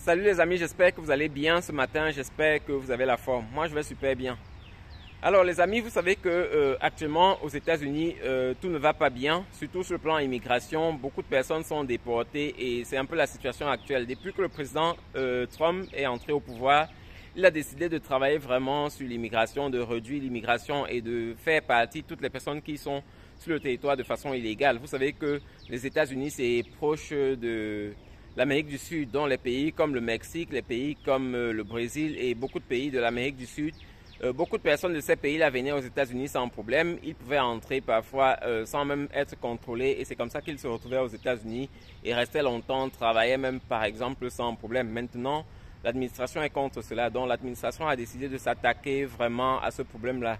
Salut les amis, j'espère que vous allez bien ce matin, j'espère que vous avez la forme. Moi je vais super bien. Alors les amis, vous savez que actuellement aux États-Unis, tout ne va pas bien, surtout sur le plan immigration. Beaucoup de personnes sont déportées et c'est un peu la situation actuelle. Depuis que le président Trump est entré au pouvoir, il a décidé de travailler vraiment sur l'immigration, de réduire l'immigration et de faire partie toutes les personnes qui sont sur le territoire de façon illégale. Vous savez que les États-Unis, c'est proche de l'Amérique du Sud, dont les pays comme le Mexique, les pays comme le Brésil et beaucoup de pays de l'Amérique du Sud. Beaucoup de personnes de ces pays-là venaient aux États-Unis sans problème. Ils pouvaient entrer parfois sans même être contrôlés et c'est comme ça qu'ils se retrouvaient aux États-Unis et restaient longtemps, travaillaient même par exemple sans problème. Maintenant, l'administration est contre cela. Donc l'administration a décidé de s'attaquer vraiment à ce problème-là.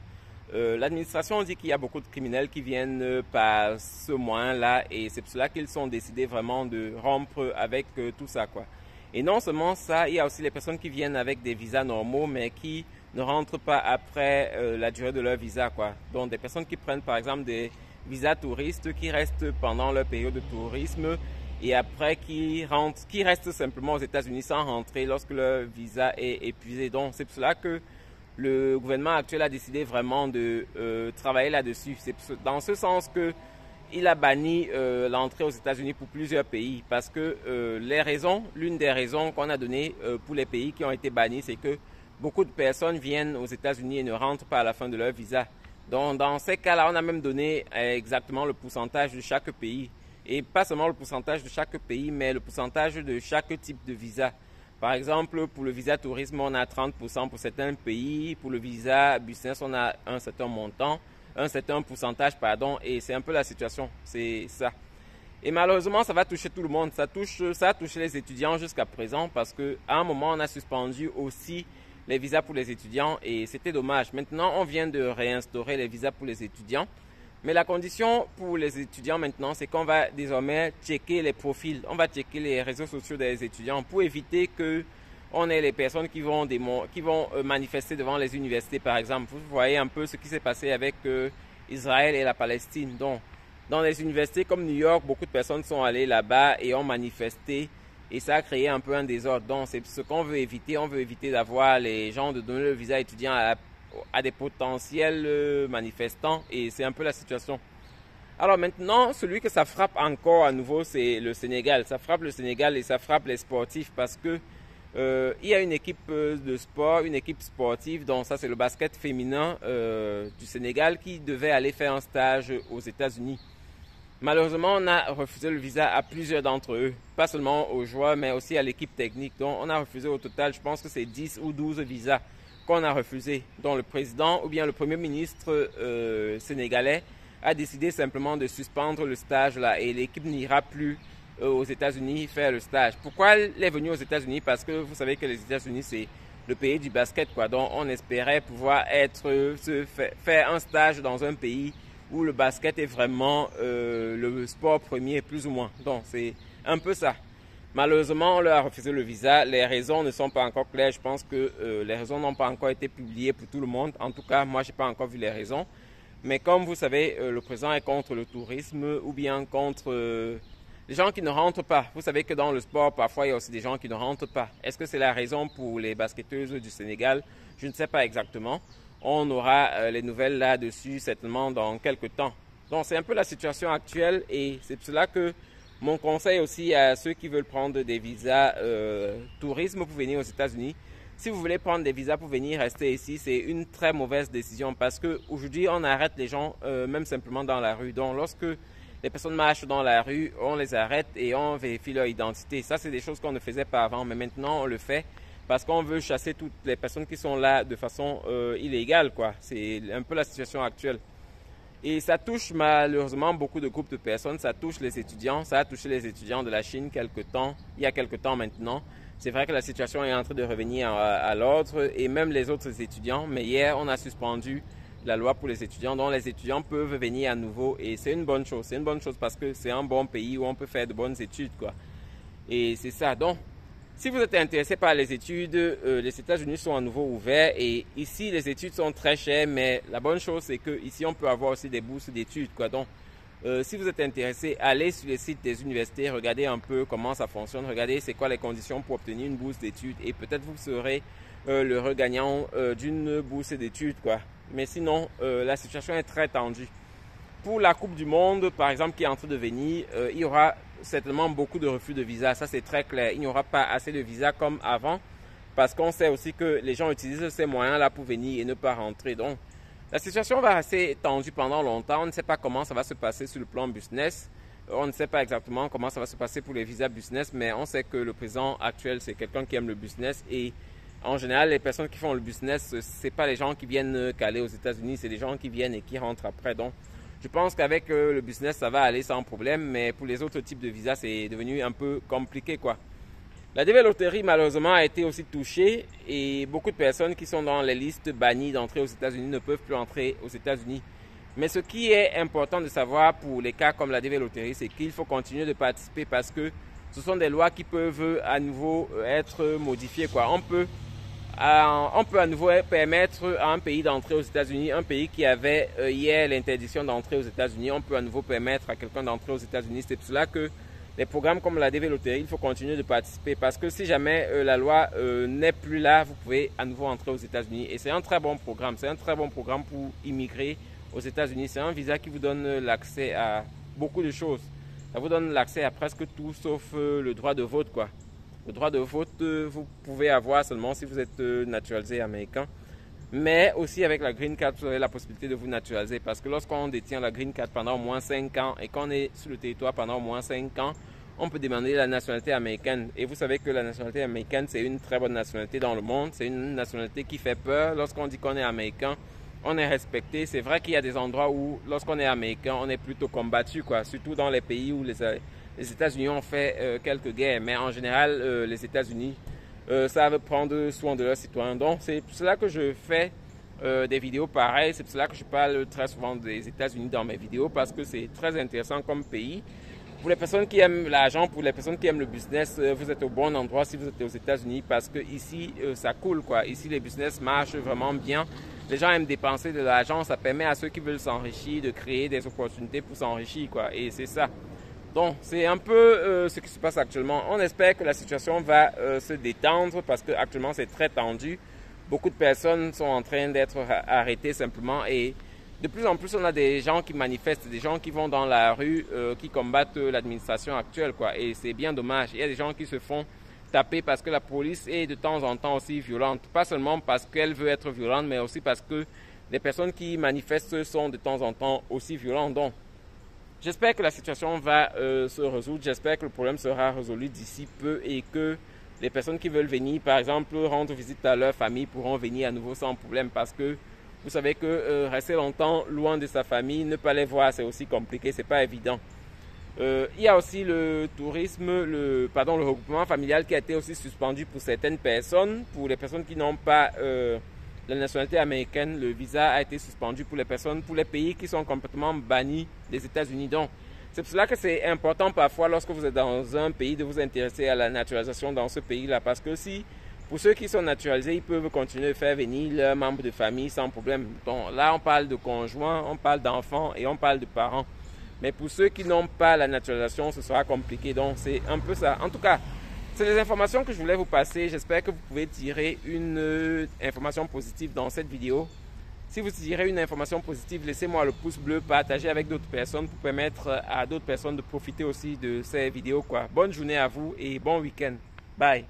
L'administration dit qu'il y a beaucoup de criminels qui viennent par ce moyen-là et c'est pour cela qu'ils ont décidé vraiment de rompre avec tout ça, quoi. Et non seulement ça, il y a aussi les personnes qui viennent avec des visas normaux mais qui ne rentrent pas après la durée de leur visa, quoi. Donc des personnes qui prennent par exemple des visas touristes, qui restent pendant leur période de tourisme et après qui restent simplement aux États-Unis sans rentrer lorsque leur visa est épuisé. Donc c'est pour cela que le gouvernement actuel a décidé vraiment de travailler là-dessus. C'est dans ce sens que il a banni l'entrée aux États-Unis pour plusieurs pays parce que l'une des raisons qu'on a données pour les pays qui ont été bannis, c'est que beaucoup de personnes viennent aux États-Unis et ne rentrent pas à la fin de leur visa. Donc dans ces cas-là, on a même donné exactement le pourcentage de chaque pays. Et pas seulement le pourcentage de chaque pays, mais le pourcentage de chaque type de visa. Par exemple, pour le visa tourisme, on a 30% pour certains pays. Pour le visa business, on a un certain montant, un certain pourcentage, pardon. Et c'est un peu la situation, c'est ça. Et malheureusement, ça va toucher tout le monde. Ça a touché les étudiants jusqu'à présent parce qu'à un moment, on a suspendu aussi les visas pour les étudiants et c'était dommage. Maintenant, on vient de réinstaurer les visas pour les étudiants. Mais la condition pour les étudiants maintenant, c'est qu'on va désormais checker les profils, on va checker les réseaux sociaux des étudiants pour éviter que on ait les personnes qui vont manifester devant les universités, par exemple. Vous voyez un peu ce qui s'est passé avec Israël et la Palestine. Donc, dans les universités comme New York, beaucoup de personnes sont allées là-bas et ont manifesté et ça a créé un peu un désordre. Donc, c'est ce qu'on veut éviter. On veut éviter d'avoir les gens de donner le visa étudiant à des potentiels manifestants et c'est un peu la situation. Alors maintenant, celui que ça frappe encore à nouveau, c'est le Sénégal. Ça frappe le Sénégal et ça frappe les sportifs parce que il y a une équipe de sport, une équipe sportive, donc ça c'est le basket féminin du Sénégal qui devait aller faire un stage aux États-Unis. Malheureusement, on a refusé le visa à plusieurs d'entre eux, pas seulement aux joueurs mais aussi à l'équipe technique. Donc on a refusé au total, je pense que c'est 10 ou 12 visas qu'on a refusé, dont le président ou bien le premier ministre sénégalais a décidé simplement de suspendre le stage là et l'équipe n'ira plus aux États-Unis faire le stage. Pourquoi elle est venue aux États-Unis? Parce que vous savez que les États-Unis c'est le pays du basket, quoi. Donc on espérait pouvoir faire un stage dans un pays où le basket est vraiment le sport premier plus ou moins. Donc c'est un peu ça. Malheureusement, on leur a refusé le visa. Les raisons ne sont pas encore claires. Je pense que les raisons n'ont pas encore été publiées pour tout le monde. En tout cas, moi, je n'ai pas encore vu les raisons. Mais comme vous savez, le président est contre le tourisme ou bien contre les gens qui ne rentrent pas. Vous savez que dans le sport, parfois, il y a aussi des gens qui ne rentrent pas. Est-ce que c'est la raison pour les basketteuses du Sénégal? Je ne sais pas exactement. On aura les nouvelles là-dessus certainement dans quelques temps. Donc, c'est un peu la situation actuelle et c'est pour cela que mon conseil aussi à ceux qui veulent prendre des visas tourisme pour venir aux États-Unis, si vous voulez prendre des visas pour venir rester ici, c'est une très mauvaise décision parce qu'aujourd'hui, on arrête les gens même simplement dans la rue. Donc, lorsque les personnes marchent dans la rue, on les arrête et on vérifie leur identité. Ça, c'est des choses qu'on ne faisait pas avant, mais maintenant, on le fait parce qu'on veut chasser toutes les personnes qui sont là de façon illégale, quoi. C'est un peu la situation actuelle. Et ça touche malheureusement beaucoup de groupes de personnes, ça touche les étudiants, ça a touché les étudiants de la Chine il y a quelque temps maintenant. C'est vrai que la situation est en train de revenir à l'ordre et même les autres étudiants, mais hier on a suspendu la loi pour les étudiants, donc les étudiants peuvent venir à nouveau et c'est une bonne chose. C'est une bonne chose parce que c'est un bon pays où on peut faire de bonnes études, quoi. Et c'est ça. Donc, si vous êtes intéressé par les études, les États-Unis sont à nouveau ouverts et ici les études sont très chères, mais la bonne chose c'est que ici on peut avoir aussi des bourses d'études, quoi. Donc Si vous êtes intéressé, allez sur les sites des universités, regardez un peu comment ça fonctionne, regardez c'est quoi les conditions pour obtenir une bourse d'études et peut-être vous serez le regagnant d'une bourse d'études, quoi. Mais sinon, la situation est très tendue. Pour la Coupe du Monde, par exemple, qui est en train de venir, il y aura certainement beaucoup de refus de visa. Ça, c'est très clair. Il n'y aura pas assez de visas comme avant parce qu'on sait aussi que les gens utilisent ces moyens-là pour venir et ne pas rentrer. Donc, la situation va rester tendue pendant longtemps. On ne sait pas comment ça va se passer sur le plan business. On ne sait pas exactement comment ça va se passer pour les visas business, mais on sait que le président actuel, c'est quelqu'un qui aime le business et en général, les personnes qui font le business, ce n'est pas les gens qui viennent caler aux États-Unis, c'est les gens qui viennent et qui rentrent après. Donc, je pense qu'avec le business, ça va aller sans problème, mais pour les autres types de visas, c'est devenu un peu compliqué, quoi. La DV Loterie, malheureusement, a été aussi touchée et beaucoup de personnes qui sont dans les listes bannies d'entrée aux États-Unis ne peuvent plus entrer aux États-Unis. Mais ce qui est important de savoir pour les cas comme la DV Loterie, c'est qu'il faut continuer de participer parce que ce sont des lois qui peuvent à nouveau être modifiées, quoi. On peut à nouveau permettre à un pays d'entrer aux États-Unis, un pays qui avait hier l'interdiction d'entrer aux États-Unis, on peut à nouveau permettre à quelqu'un d'entrer aux États-Unis. C'est pour cela que les programmes comme la DV Loterie, il faut continuer de participer parce que si jamais la loi n'est plus là, vous pouvez à nouveau entrer aux États-Unis. Et c'est un très bon programme, c'est un très bon programme pour immigrer aux États-Unis. C'est un visa qui vous donne l'accès à beaucoup de choses. Ça vous donne l'accès à presque tout sauf le droit de vote, quoi. Le droit de vote, vous pouvez avoir seulement si vous êtes naturalisé américain. Mais aussi avec la Green Card, vous avez la possibilité de vous naturaliser. Parce que lorsqu'on détient la Green Card pendant au moins 5 ans et qu'on est sur le territoire pendant au moins 5 ans, on peut demander la nationalité américaine. Et vous savez que la nationalité américaine, c'est une très bonne nationalité dans le monde. C'est une nationalité qui fait peur. Lorsqu'on dit qu'on est américain, on est respecté. C'est vrai qu'il y a des endroits où, lorsqu'on est américain, on est plutôt combattu, quoi. Surtout dans les pays où les États-Unis ont fait quelques guerres, mais en général, les États-Unis savent prendre soin de leurs citoyens. Donc, c'est pour cela que je fais des vidéos pareilles. C'est pour cela que je parle très souvent des États-Unis dans mes vidéos, parce que c'est très intéressant comme pays. Pour les personnes qui aiment l'argent, pour les personnes qui aiment le business, vous êtes au bon endroit si vous êtes aux États-Unis, parce que ici, ça coule, quoi. Ici, les business marchent vraiment bien. Les gens aiment dépenser de l'argent. Ça permet à ceux qui veulent s'enrichir de créer des opportunités pour s'enrichir, quoi. Et c'est ça. Donc, c'est un peu ce qui se passe actuellement. On espère que la situation va se détendre parce qu'actuellement, c'est très tendu. Beaucoup de personnes sont en train d'être arrêtées simplement et de plus en plus, on a des gens qui manifestent, des gens qui vont dans la rue, qui combattent l'administration actuelle, quoi. Et c'est bien dommage. Il y a des gens qui se font taper parce que la police est de temps en temps aussi violente. Pas seulement parce qu'elle veut être violente, mais aussi parce que les personnes qui manifestent sont de temps en temps aussi violentes. Donc, j'espère que la situation va se résoudre. J'espère que le problème sera résolu d'ici peu et que les personnes qui veulent venir, par exemple, rendre visite à leur famille pourront venir à nouveau sans problème parce que vous savez que rester longtemps loin de sa famille, ne pas les voir, c'est aussi compliqué, c'est pas évident. Il y a aussi le tourisme, le regroupement familial qui a été aussi suspendu pour certaines personnes. Pour les personnes qui n'ont pas la nationalité américaine, le visa a été suspendu pour les personnes, pour les pays qui sont complètement bannis des États-Unis. Donc, c'est pour cela que c'est important parfois, lorsque vous êtes dans un pays, de vous intéresser à la naturalisation dans ce pays-là. Parce que si, pour ceux qui sont naturalisés, ils peuvent continuer de faire venir leurs membres de famille sans problème. Donc là, on parle de conjoints, on parle d'enfants et on parle de parents. Mais pour ceux qui n'ont pas la naturalisation, ce sera compliqué. Donc, c'est un peu ça. En tout cas, c'est les informations que je voulais vous passer. J'espère que vous pouvez tirer une information positive dans cette vidéo. Si vous tirez une information positive, laissez-moi le pouce bleu, partagez avec d'autres personnes pour permettre à d'autres personnes de profiter aussi de ces vidéos, quoi. Bonne journée à vous et bon week-end. Bye.